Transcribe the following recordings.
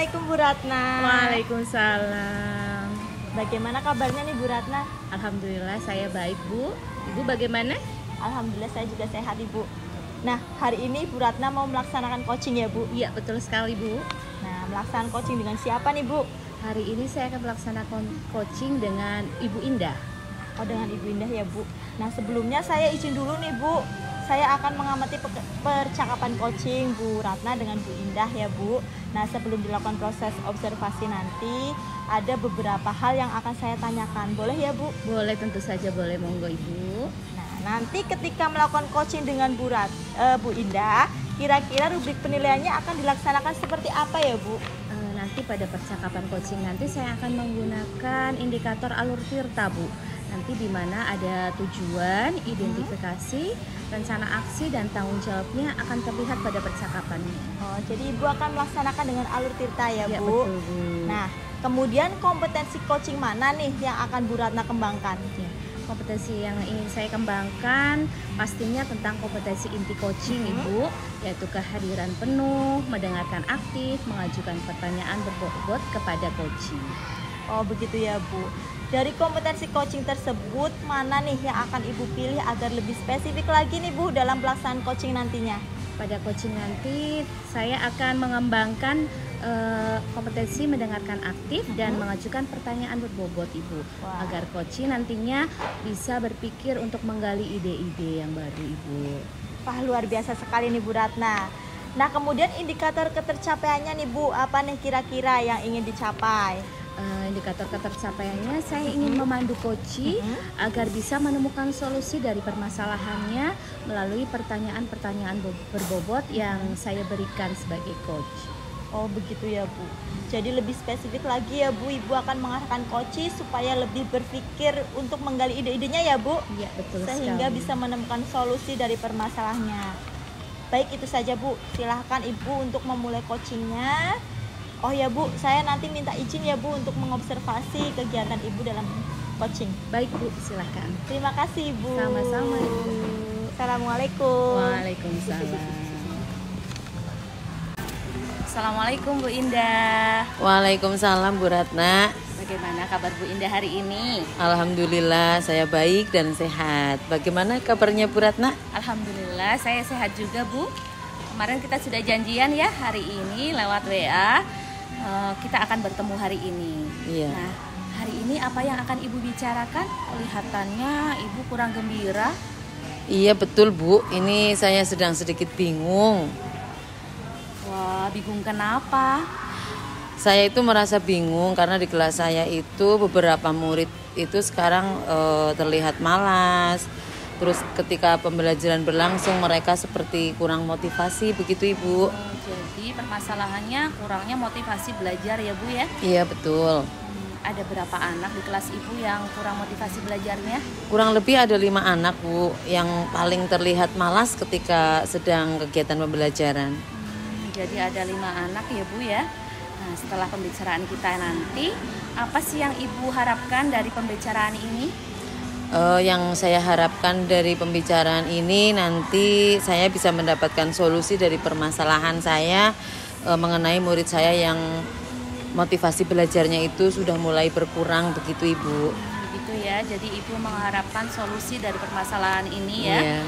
Assalamualaikum Bu Ratna. Waalaikumsalam. Bagaimana kabarnya nih Bu Ratna? Alhamdulillah saya baik Bu. Ibu bagaimana? Alhamdulillah saya juga sehat Ibu. Nah, hari ini Bu Ratna mau melaksanakan coaching ya Bu? Iya betul sekali Bu. Nah, melaksanakan coaching dengan siapa nih Bu? Hari ini saya akan melaksanakan coaching dengan Ibu Indah. Oh, dengan Ibu Indah ya Bu. Nah, sebelumnya saya izin dulu nih Bu. Saya akan mengamati percakapan coaching Bu Ratna dengan Bu Indah ya Bu. Nah, sebelum dilakukan proses observasi nanti, ada beberapa hal yang akan saya tanyakan. Boleh ya Bu? Boleh, tentu saja boleh, monggo Ibu. Nah, nanti ketika melakukan coaching dengan Bu Indah, kira-kira rubrik penilaiannya akan dilaksanakan seperti apa ya Bu? Nanti pada percakapan coaching nanti saya akan menggunakan indikator alur tirta Bu. Nanti di mana ada tujuan, identifikasi, rencana aksi dan tanggung jawabnya akan terlihat pada percakapannya. Oh, jadi Ibu akan melaksanakan dengan alur tirta ya Ya, Bu? betul Bu. Nah, kemudian kompetensi coaching mana nih yang akan Bu Ratna kembangkan? Ya, kompetensi yang ingin saya kembangkan pastinya tentang kompetensi inti coaching Ibu, yaitu kehadiran penuh, mendengarkan aktif, mengajukan pertanyaan berbobot kepada coaching. Oh, begitu ya Bu. Dari kompetensi coaching tersebut, mana nih yang akan Ibu pilih agar lebih spesifik lagi nih Bu dalam pelaksanaan coaching nantinya? Pada coaching nanti saya akan mengembangkan kompetensi mendengarkan aktif dan mengajukan pertanyaan berbobot Ibu. Wah. Agar coaching nantinya bisa berpikir untuk menggali ide-ide yang baru Ibu. Wah, luar biasa sekali nih Bu Ratna. Nah, kemudian indikator ketercapaiannya nih Bu, apa nih kira-kira yang ingin dicapai? Indikator ketercapaiannya saya ingin memandu coaching agar bisa menemukan solusi dari permasalahannya melalui pertanyaan-pertanyaan berbobot yang saya berikan sebagai coach. Oh, begitu ya Bu. Jadi lebih spesifik lagi ya Bu, Ibu akan mengarahkan coaching supaya lebih berpikir untuk menggali ide-idenya ya Bu. Iya betul Sehingga sekali. bisa menemukan solusi dari permasalahannya. Baik, itu saja Bu. Silahkan Ibu untuk memulai coachingnya. Oh ya Bu, saya nanti minta izin ya Bu untuk mengobservasi kegiatan Ibu dalam coaching. Baik Bu, silahkan. Terima kasih Bu. Sama-sama Ibu. Assalamualaikum. Waalaikumsalam. Assalamualaikum Bu Indah. Waalaikumsalam Bu Ratna. Bagaimana kabar Bu Indah hari ini? Alhamdulillah saya baik dan sehat. Bagaimana kabarnya Bu Ratna? Alhamdulillah saya sehat juga Bu. Kemarin kita sudah janjian ya hari ini lewat WA. Kita akan bertemu hari ini. Iya. Nah, hari ini apa yang akan Ibu bicarakan? Kelihatannya Ibu kurang gembira. Iya betul Bu, ini saya sedang sedikit bingung. Wah, bingung kenapa? Saya itu merasa bingung karena di kelas saya itu beberapa murid itu sekarang terlihat malas. Terus ketika pembelajaran berlangsung mereka seperti kurang motivasi, begitu Ibu. Jadi permasalahannya kurangnya motivasi belajar ya Bu ya? Iya betul. Ada berapa anak di kelas Ibu yang kurang motivasi belajarnya? Kurang lebih ada 5 anak Bu yang paling terlihat malas ketika sedang kegiatan pembelajaran. Jadi ada 5 anak ya Bu ya. Nah, setelah pembicaraan kita nanti, apa sih yang Ibu harapkan dari pembicaraan ini? Yang saya harapkan dari pembicaraan ini nanti saya bisa mendapatkan solusi dari permasalahan saya mengenai murid saya yang motivasi belajarnya itu sudah mulai berkurang, begitu Ibu. Begitu ya, jadi Ibu mengharapkan solusi dari permasalahan ini ya. Iya.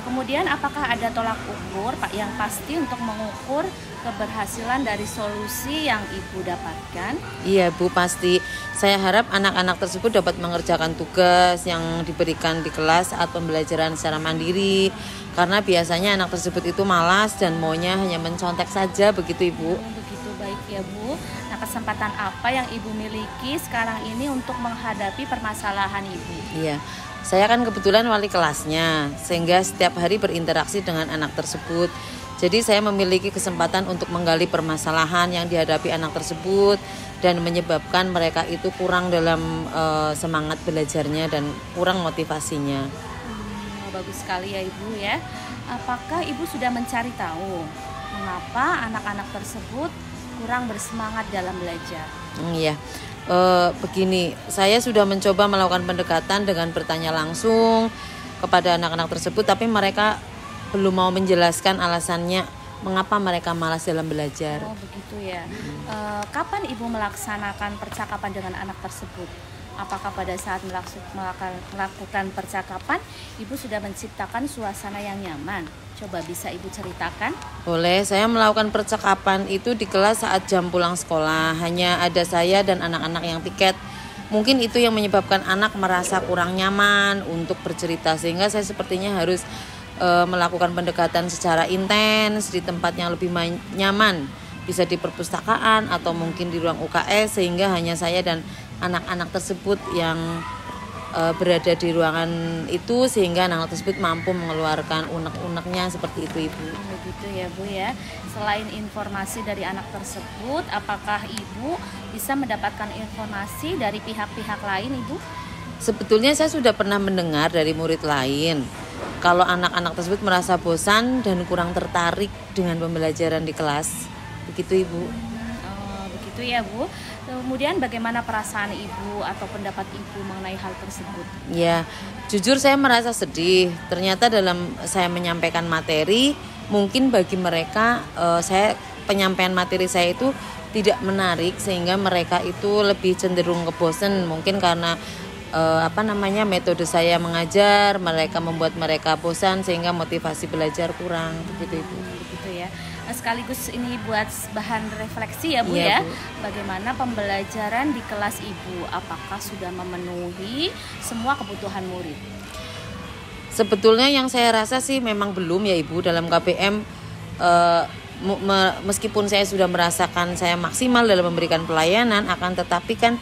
Kemudian apakah ada tolak ukur Pak yang pasti untuk mengukur keberhasilan dari solusi yang Ibu dapatkan? Iya Bu, pasti. Saya harap anak-anak tersebut dapat mengerjakan tugas yang diberikan di kelas saat pembelajaran secara mandiri. Karena biasanya anak tersebut itu malas dan maunya hanya mencontek saja, begitu Ibu. Begitu, baik ya Bu. Nah, kesempatan apa yang Ibu miliki sekarang ini untuk menghadapi permasalahan Ibu? Iya. Saya kan kebetulan wali kelasnya, sehingga setiap hari berinteraksi dengan anak tersebut. Jadi saya memiliki kesempatan untuk menggali permasalahan yang dihadapi anak tersebut dan menyebabkan mereka itu kurang dalam semangat belajarnya dan kurang motivasinya. Bagus sekali ya Ibu ya. Apakah Ibu sudah mencari tahu mengapa anak-anak tersebut kurang bersemangat dalam belajar? Iya. Begini, saya sudah mencoba melakukan pendekatan dengan bertanya langsung kepada anak-anak tersebut, tapi mereka belum mau menjelaskan alasannya mengapa mereka malas dalam belajar. Oh begitu ya. Kapan Ibu melaksanakan percakapan dengan anak tersebut? Apakah pada saat melakukan percakapan Ibu sudah menciptakan suasana yang nyaman? Coba bisa Ibu ceritakan? Boleh, saya melakukan percakapan itu di kelas saat jam pulang sekolah. Hanya ada saya dan anak-anak yang piket. Mungkin itu yang menyebabkan anak merasa kurang nyaman untuk bercerita, sehingga saya sepertinya harus melakukan pendekatan secara intens di tempat yang lebih nyaman, bisa di perpustakaan atau mungkin di ruang UKS, sehingga hanya saya dan anak-anak tersebut yang berada di ruangan itu, sehingga anak tersebut mampu mengeluarkan unek-uneknya seperti itu, Ibu. Begitu ya Bu ya. Selain informasi dari anak tersebut, apakah Ibu bisa mendapatkan informasi dari pihak-pihak lain, Ibu? Sebetulnya saya sudah pernah mendengar dari murid lain kalau anak-anak tersebut merasa bosan dan kurang tertarik dengan pembelajaran di kelas. Begitu, Ibu. Begitu ya Bu. Kemudian bagaimana perasaan Ibu atau pendapat Ibu mengenai hal tersebut? Ya, jujur saya merasa sedih. Ternyata dalam saya menyampaikan materi, mungkin bagi mereka penyampaian materi saya itu tidak menarik, sehingga mereka itu lebih cenderung kebosan. Mungkin karena metode saya mengajar, mereka membuat mereka bosan, sehingga motivasi belajar kurang. Begitu, Ibu. Begitu ya. Sekaligus ini buat bahan refleksi ya Bu Iya, ya. Bu. Bagaimana pembelajaran di kelas Ibu? Apakah sudah memenuhi semua kebutuhan murid? Sebetulnya yang saya rasa sih memang belum ya, Ibu. Dalam KBM meskipun saya sudah merasakan saya maksimal dalam memberikan pelayanan, akan tetapi kan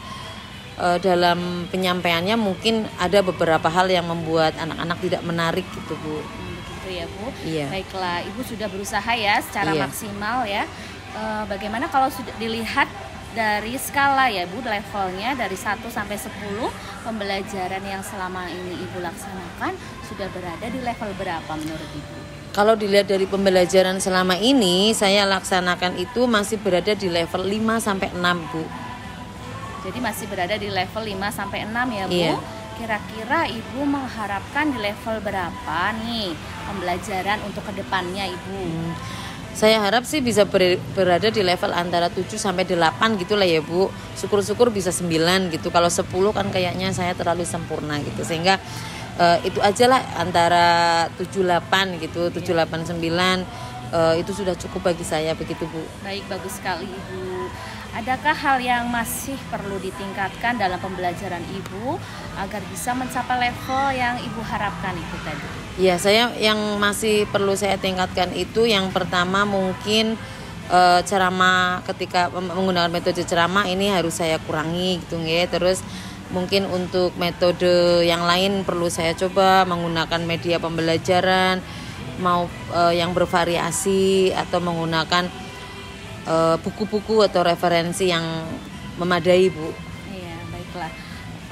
dalam penyampaiannya mungkin ada beberapa hal yang membuat anak-anak tidak menarik gitu, Bu. Begitu ya Bu. Iya. Baiklah, Ibu sudah berusaha ya secara Iya. maksimal ya. Bagaimana kalau sudah dilihat dari skala ya Bu, levelnya dari 1 sampai 10, pembelajaran yang selama ini Ibu laksanakan sudah berada di level berapa menurut Ibu? Kalau dilihat dari pembelajaran selama ini, saya laksanakan itu masih berada di level 5 sampai 6, Bu. Jadi masih berada di level 5 sampai 6 ya Bu. Iya. Kira-kira Ibu mengharapkan di level berapa nih pembelajaran untuk kedepannya Ibu? Saya harap sih bisa berada di level antara 7 sampai 8 gitu lah ya, Bu. Syukur-syukur bisa 9 gitu. Kalau 10 kan kayaknya saya terlalu sempurna gitu. Sehingga itu aja lah, antara 7-8 gitu, 7-8-9 itu sudah cukup bagi saya, begitu, Bu. Baik, bagus sekali Ibu. Adakah hal yang masih perlu ditingkatkan dalam pembelajaran Ibu agar bisa mencapai level yang Ibu harapkan itu tadi? Ya, saya yang masih perlu saya tingkatkan itu yang pertama mungkin ceramah, ketika menggunakan metode ceramah ini harus saya kurangi gitu ya. Terus mungkin untuk metode yang lain perlu saya coba menggunakan media pembelajaran yang bervariasi, atau menggunakan buku-buku atau referensi yang memadai, Bu. Iya, baiklah.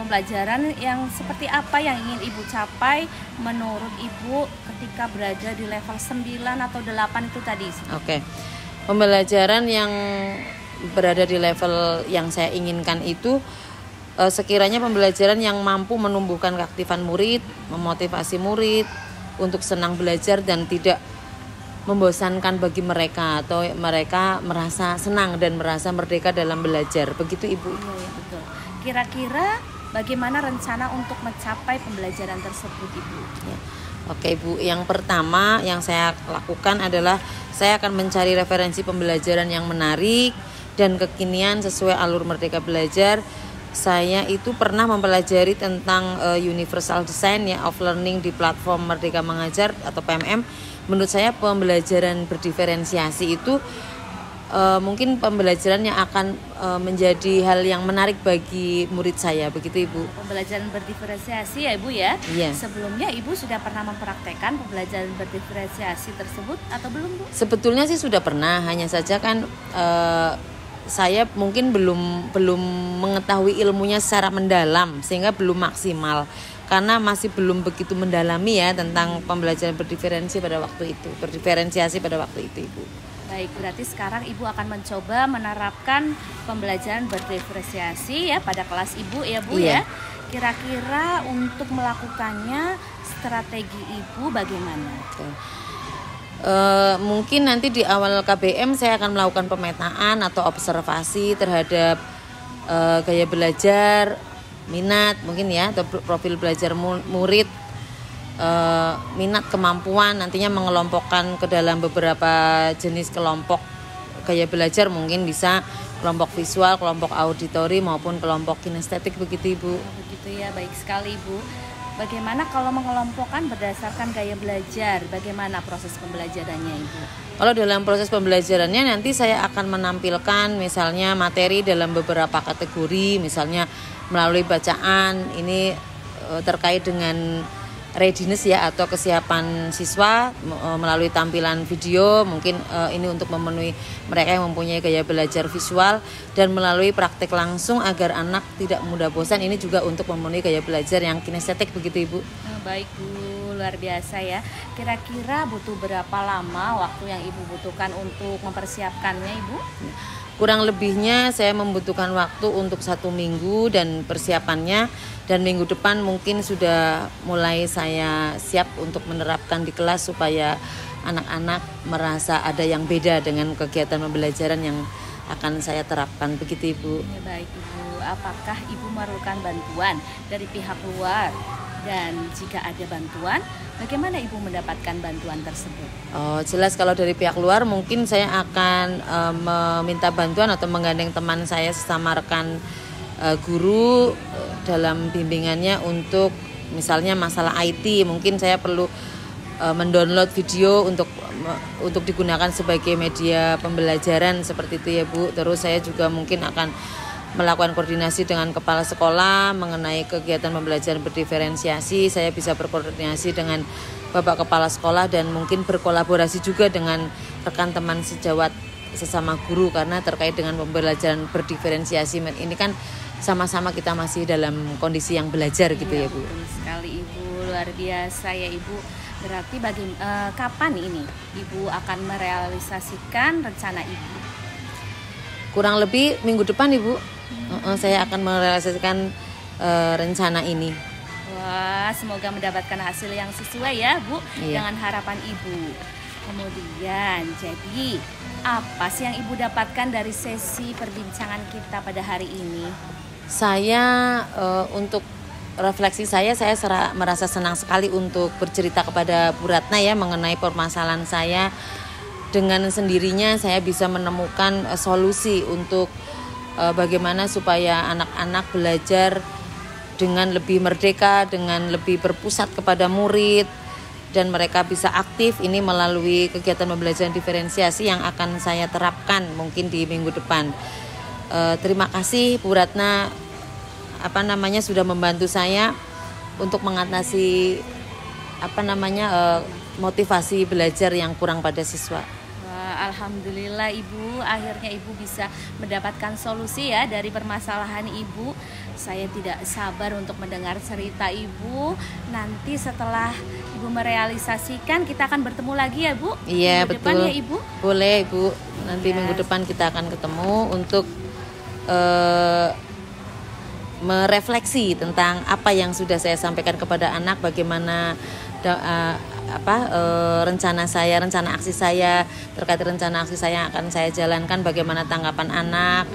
Pembelajaran yang seperti apa yang ingin Ibu capai menurut Ibu ketika berada di level 9 atau 8 itu tadi? Oke. Pembelajaran yang berada di level yang saya inginkan itu sekiranya pembelajaran yang mampu menumbuhkan keaktifan murid, memotivasi murid untuk senang belajar dan tidak membosankan bagi mereka, atau mereka merasa senang dan merasa merdeka dalam belajar. Begitu, Ibu. Iya, betul. Kira-kira bagaimana rencana untuk mencapai pembelajaran tersebut, Ibu? Ya. Oke, Bu. Yang pertama yang saya lakukan adalah saya akan mencari referensi pembelajaran yang menarik dan kekinian sesuai alur Merdeka Belajar. Saya itu pernah mempelajari tentang Universal Design of Learning di platform Merdeka Mengajar atau PMM. Menurut saya pembelajaran berdiferensiasi itu mungkin pembelajaran yang akan menjadi hal yang menarik bagi murid saya, begitu, Ibu. Pembelajaran berdiferensiasi ya, Ibu ya? Iya. Sebelumnya Ibu sudah pernah mempraktekkan pembelajaran berdiferensiasi tersebut atau belum, Bu? Sebetulnya sih sudah pernah, hanya saja kan saya mungkin belum mengetahui ilmunya secara mendalam, sehingga belum maksimal. Karena masih belum begitu mendalami ya tentang pembelajaran berdiferensiasi pada waktu itu, Ibu. Baik, berarti sekarang Ibu akan mencoba menerapkan pembelajaran berdiferensiasi ya pada kelas Ibu ya, Bu. Iya. Ya. Kira-kira untuk melakukannya strategi Ibu bagaimana? Mungkin nanti di awal KBM saya akan melakukan pemetaan atau observasi terhadap gaya belajar, minat mungkin ya, atau profil belajar murid, minat, kemampuan, nantinya mengelompokkan ke dalam beberapa jenis kelompok gaya belajar, mungkin bisa kelompok visual, kelompok auditori maupun kelompok kinestetik, begitu Ibu. Begitu ya, baik sekali Ibu. Bagaimana kalau mengelompokkan berdasarkan gaya belajar? Bagaimana proses pembelajarannya Ibu? Kalau dalam proses pembelajarannya nanti saya akan menampilkan misalnya materi dalam beberapa kategori, misalnya melalui bacaan, ini terkait dengan readiness ya, atau kesiapan siswa, melalui tampilan video, mungkin ini untuk memenuhi mereka yang mempunyai gaya belajar visual, dan melalui praktek langsung agar anak tidak mudah bosan, ini juga untuk memenuhi gaya belajar yang kinestetik, begitu Ibu. Baik Bu, luar biasa ya. Kira-kira butuh berapa lama waktu yang Ibu butuhkan untuk mempersiapkannya Ibu? Kurang lebihnya saya membutuhkan waktu untuk 1 minggu dan persiapannya, dan minggu depan mungkin sudah mulai saya siap untuk menerapkan di kelas supaya anak-anak merasa ada yang beda dengan kegiatan pembelajaran yang akan saya terapkan, begitu Ibu. Ya, baik Ibu, apakah Ibu memerlukan bantuan dari pihak luar? Dan jika ada bantuan, bagaimana Ibu mendapatkan bantuan tersebut? Jelas kalau dari pihak luar mungkin saya akan meminta bantuan atau menggandeng teman saya sesama rekan guru dalam bimbingannya untuk misalnya masalah IT. Mungkin saya perlu mendownload video untuk digunakan sebagai media pembelajaran, seperti itu ya Bu. Terus saya juga mungkin akan melakukan koordinasi dengan kepala sekolah mengenai kegiatan pembelajaran berdiferensiasi. Saya bisa berkoordinasi dengan Bapak Kepala Sekolah dan mungkin berkolaborasi juga dengan rekan teman sejawat sesama guru, karena terkait dengan pembelajaran berdiferensiasi ini kan sama-sama kita masih dalam kondisi yang belajar gitu ya Bu. Betul sekali Ibu, luar biasa ya Ibu. Berarti kapan ini Ibu akan merealisasikan rencana Ibu? Kurang lebih minggu depan Ibu. Saya akan merealisasikan rencana ini. Wah, semoga mendapatkan hasil yang sesuai ya Bu, dengan harapan Ibu. Kemudian, jadi apa sih yang Ibu dapatkan dari sesi perbincangan kita pada hari ini? Saya untuk refleksi saya merasa senang sekali untuk bercerita kepada Bu Ratna ya mengenai permasalahan saya. Dengan sendirinya saya bisa menemukan solusi untuk bagaimana supaya anak-anak belajar dengan lebih merdeka, dengan lebih berpusat kepada murid, dan mereka bisa aktif ini melalui kegiatan pembelajaran diferensiasi yang akan saya terapkan mungkin di minggu depan. Terima kasih Bu Ratna sudah membantu saya untuk mengatasi motivasi belajar yang kurang pada siswa. Alhamdulillah Ibu, akhirnya Ibu bisa mendapatkan solusi ya dari permasalahan Ibu. Saya tidak sabar untuk mendengar cerita Ibu. Nanti setelah Ibu merealisasikan, kita akan bertemu lagi ya Bu? Iya, minggu betul. Depan ya Ibu? Boleh Ibu, nanti minggu depan kita akan ketemu untuk merefleksi tentang apa yang sudah saya sampaikan kepada anak, bagaimana rencana aksi saya, terkait rencana aksi saya yang akan saya jalankan, bagaimana tanggapan anak,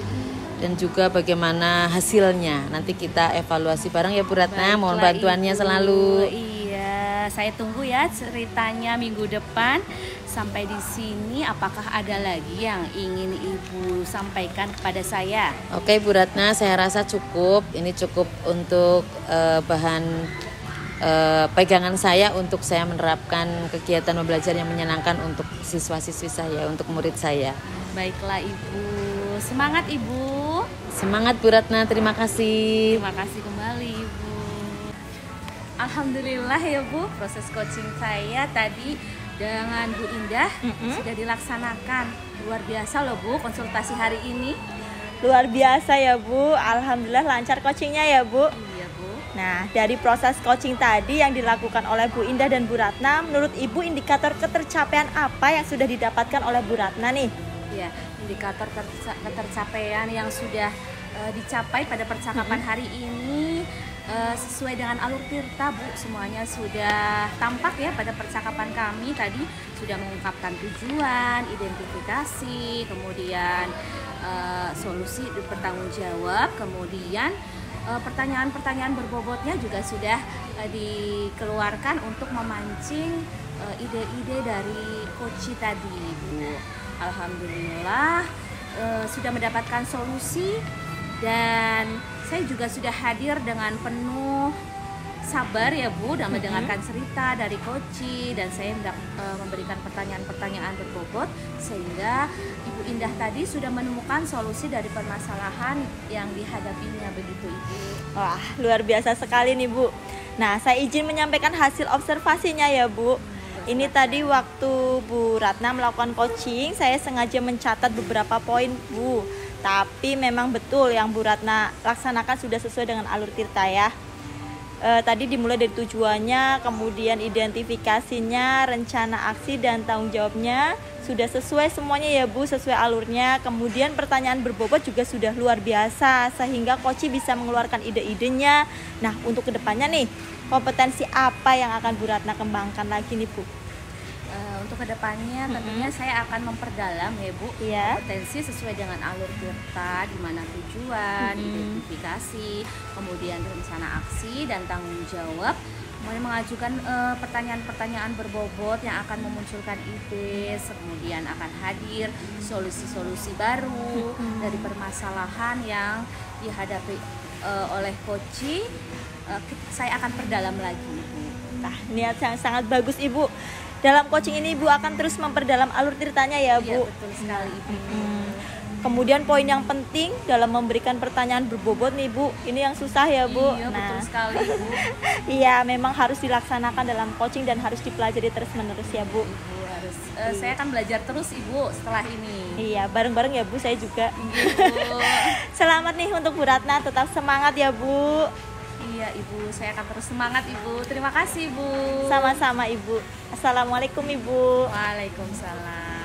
dan juga bagaimana hasilnya. Nanti kita evaluasi bareng ya Bu Ratna. Baiklah, mohon bantuannya Ibu. selalu. Iya, saya tunggu ya ceritanya minggu depan. Sampai di sini, apakah ada lagi yang ingin Ibu sampaikan kepada saya? Oke Bu Ratna, saya rasa cukup. Ini cukup untuk bahan pegangan saya untuk saya menerapkan kegiatan pembelajaran yang menyenangkan untuk siswa-siswi saya, untuk murid saya. Baiklah Ibu, semangat Ibu. Semangat Bu Ratna, terima kasih. Terima kasih kembali Ibu. Alhamdulillah ya Bu, proses coaching saya tadi dengan Bu Indah sudah dilaksanakan. Luar biasa loh Bu, konsultasi hari ini. Luar biasa ya Bu, alhamdulillah lancar coachingnya ya Bu. Iya Bu. Nah, dari proses coaching tadi yang dilakukan oleh Bu Indah dan Bu Ratna, menurut Ibu indikator ketercapaian apa yang sudah didapatkan oleh Bu Ratna nih? Ya, indikator ketercapaian yang sudah dicapai pada percakapan hari ini sesuai dengan alur tirta Bu, semuanya sudah tampak ya pada percakapan kami tadi, sudah mengungkapkan tujuan, identifikasi, kemudian solusi bertanggung jawab, kemudian pertanyaan-pertanyaan berbobotnya juga sudah dikeluarkan untuk memancing ide-ide dari coach tadi Bu. Alhamdulillah sudah mendapatkan solusi, dan saya juga sudah hadir dengan penuh sabar ya Bu dan mendengarkan cerita dari Koci, dan saya memberikan pertanyaan-pertanyaan berbobot sehingga Ibu Indah tadi sudah menemukan solusi dari permasalahan yang dihadapinya begitu Ibu. Wah, luar biasa sekali nih Bu. Nah, saya izin menyampaikan hasil observasinya ya Bu. Ini tadi waktu Bu Ratna melakukan coaching, saya sengaja mencatat beberapa poin Bu. Tapi memang betul yang Bu Ratna laksanakan sudah sesuai dengan alur tirta ya. Tadi dimulai dari tujuannya, kemudian identifikasinya, rencana aksi dan tanggung jawabnya sudah sesuai semuanya ya Bu, sesuai alurnya. Kemudian pertanyaan berbobot juga sudah luar biasa sehingga coach bisa mengeluarkan ide-idenya. Nah, untuk kedepannya nih, kompetensi apa yang akan Bu Ratna kembangkan lagi nih Bu? Untuk kedepannya tentunya saya akan memperdalam ya Bu, kompetensi sesuai dengan alur tirta, di mana tujuan, identifikasi, kemudian rencana aksi dan tanggung jawab, kemudian mengajukan pertanyaan-pertanyaan berbobot yang akan memunculkan ide, kemudian akan hadir solusi-solusi baru dari permasalahan yang dihadapi oleh coach. Saya akan perdalam lagi Bu. Nah, niat yang sangat bagus Ibu. Dalam coaching ini Ibu akan terus memperdalam alur tirtanya ya Bu. Iya, betul sekali Ibu. Kemudian poin yang penting dalam memberikan pertanyaan berbobot nih Bu, ini yang susah ya Bu. Iya, betul sekali Bu. Iya, memang harus dilaksanakan dalam coaching dan harus dipelajari terus menerus ya Bu. Ibu harus saya akan belajar terus Ibu setelah ini. Iya, bareng-bareng ya Bu, saya juga. Ibu. Selamat nih untuk Bu Ratna, tetap semangat ya Bu. Iya Ibu, saya akan terus semangat Ibu. Terima kasih Bu. Sama-sama Ibu. Assalamualaikum Ibu. Waalaikumsalam.